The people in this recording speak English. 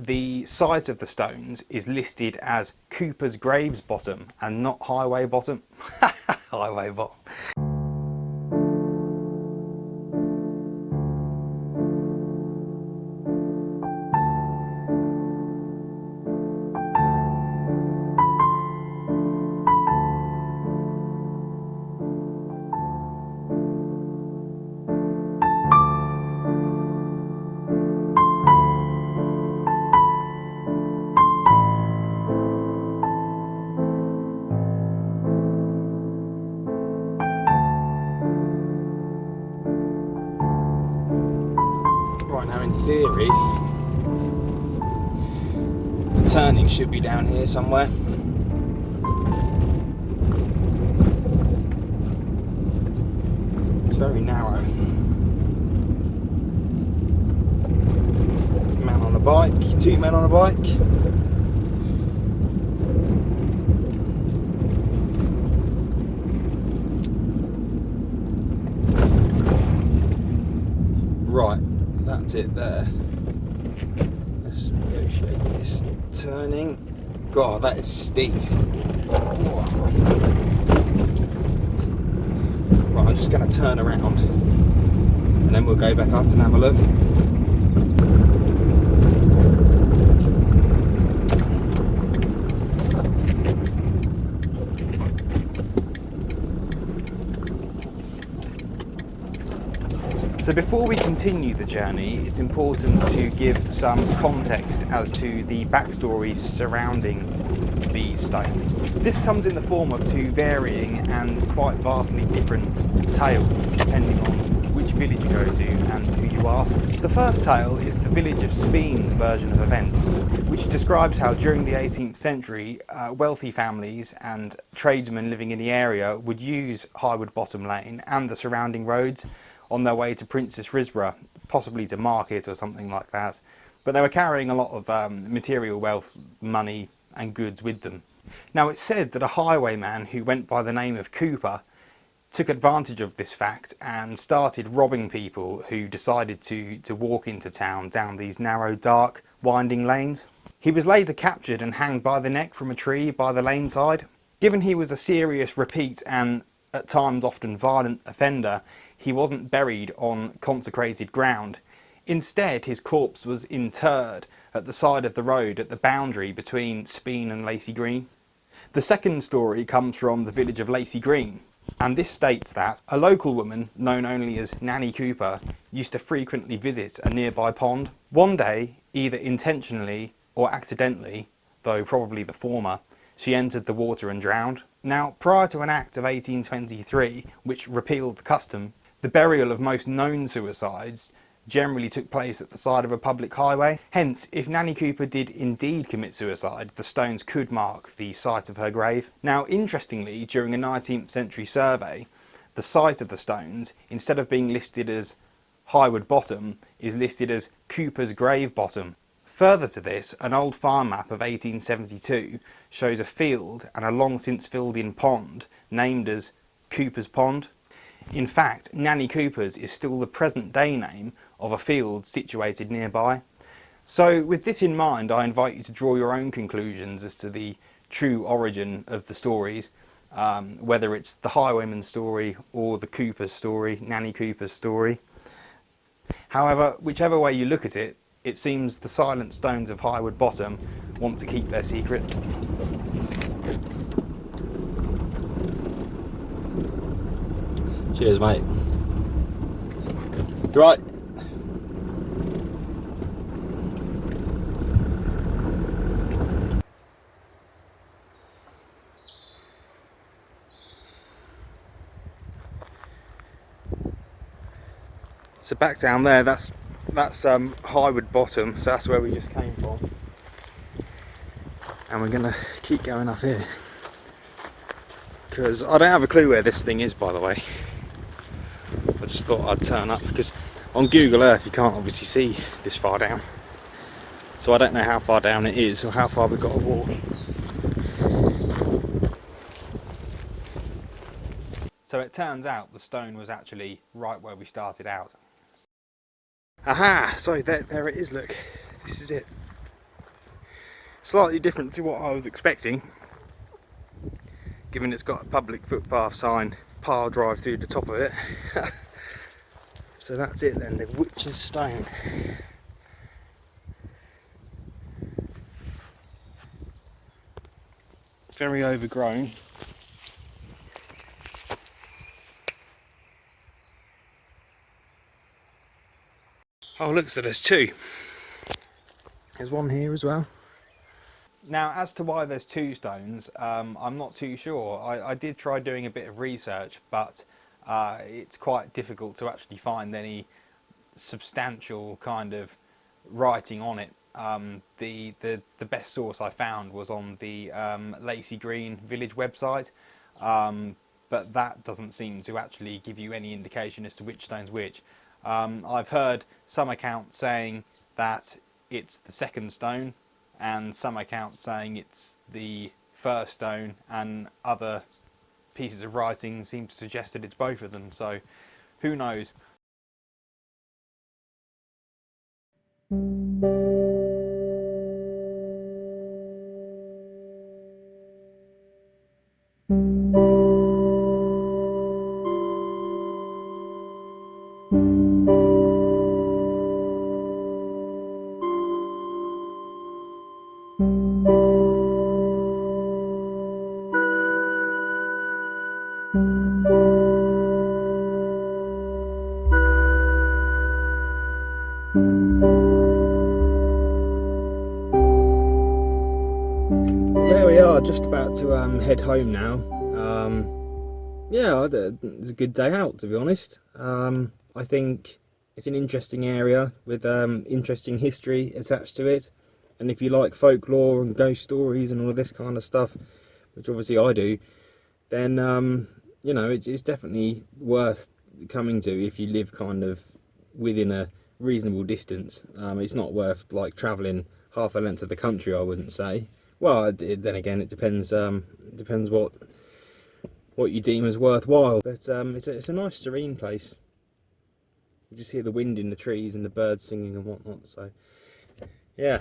the site of the stones is listed as Cooper's Graves Bottom and not Highway Bottom. Highway Bottom. Right, now in theory, the turning should be down here somewhere. It's very narrow. Man on a bike, two men on a bike. Right. That's it there. Let's negotiate this turning. God, that is steep. Right, I'm just going to turn around and then we'll go back up and have a look. So before we continue the journey, it's important to give some context as to the backstory surrounding these stones. This comes in the form of two varying and quite vastly different tales, depending on which village you go to and who you ask. The first tale is the village of Speen's version of events, which describes how during the 18th century, wealthy families and tradesmen living in the area would use Highwood Bottom Lane and the surrounding roads on their way to Princess Risborough, possibly to market or something like that. But they were carrying a lot of material wealth, money and goods with them. Now it's said that a highwayman who went by the name of Cooper took advantage of this fact and started robbing people who decided to walk into town down these narrow, dark, winding lanes. He was later captured and hanged by the neck from a tree by the lane side. Given he was a serious, repeat and at times often violent offender, he wasn't buried on consecrated ground. Instead, his corpse was interred at the side of the road at the boundary between Speen and Lacey Green. The second story comes from the village of Lacey Green, and this states that a local woman, known only as Nanny Cooper, used to frequently visit a nearby pond. One day, either intentionally or accidentally, though probably the former, she entered the water and drowned. Now, prior to an Act of 1823, which repealed the custom, the burial of most known suicides generally took place at the side of a public highway. Hence, if Nanny Cooper did indeed commit suicide, the stones could mark the site of her grave. Now, interestingly, during a 19th century survey, the site of the stones, instead of being listed as Highwood Bottom, is listed as Cooper's Grave Bottom. Further to this, an old farm map of 1872 shows a field and a long since filled in pond named as Cooper's Pond. In fact, Nanny Cooper's is still the present day name of a field situated nearby. So with this in mind, I invite you to draw your own conclusions as to the true origin of the stories, whether it's the highwayman story or the Cooper's story, Nanny Cooper's story. However, whichever way you look at it, it seems the silent stones of Highwood Bottom want to keep their secret. Cheers, mate. Right. So back down there, that's Highwood Bottom, so that's where we just came from. And we're gonna keep going up here, because I don't have a clue where this thing is, by the way. I just thought I'd turn up, because on Google Earth you can't obviously see this far down. So I don't know how far down it is or how far we've got to walk. So it turns out the stone was actually right where we started out. Aha! Sorry, there it is, look. This is it. Slightly different to what I was expecting, given it's got a public footpath sign, pile drive through the top of it. So that's it then, the Witch's Stone. Very overgrown. Oh look, so there's two. There's one here as well. Now, as to why there's two stones, I'm not too sure. I did try doing a bit of research, but it's quite difficult to actually find any substantial kind of writing on it. The best source I found was on the Lacey Green Village website, but that doesn't seem to actually give you any indication as to which stone's which. I've heard some accounts saying that it's the second stone, and some accounts saying it's the first stone, and other pieces of writing seem to suggest that it's both of them, so who knows. There we are, just about to head home now. Yeah, it's a good day out, to be honest. I think it's an interesting area with interesting history attached to it, and if you like folklore and ghost stories and all of this kind of stuff, which obviously I do, then you know, it's definitely worth coming to if you live kind of within a reasonable distance. It's not worth like travelling half the length of the country, I wouldn't say. Well, then again, it depends. Depends what you deem as worthwhile. But it's a nice, serene place. You just hear the wind in the trees and the birds singing and whatnot. So, yeah.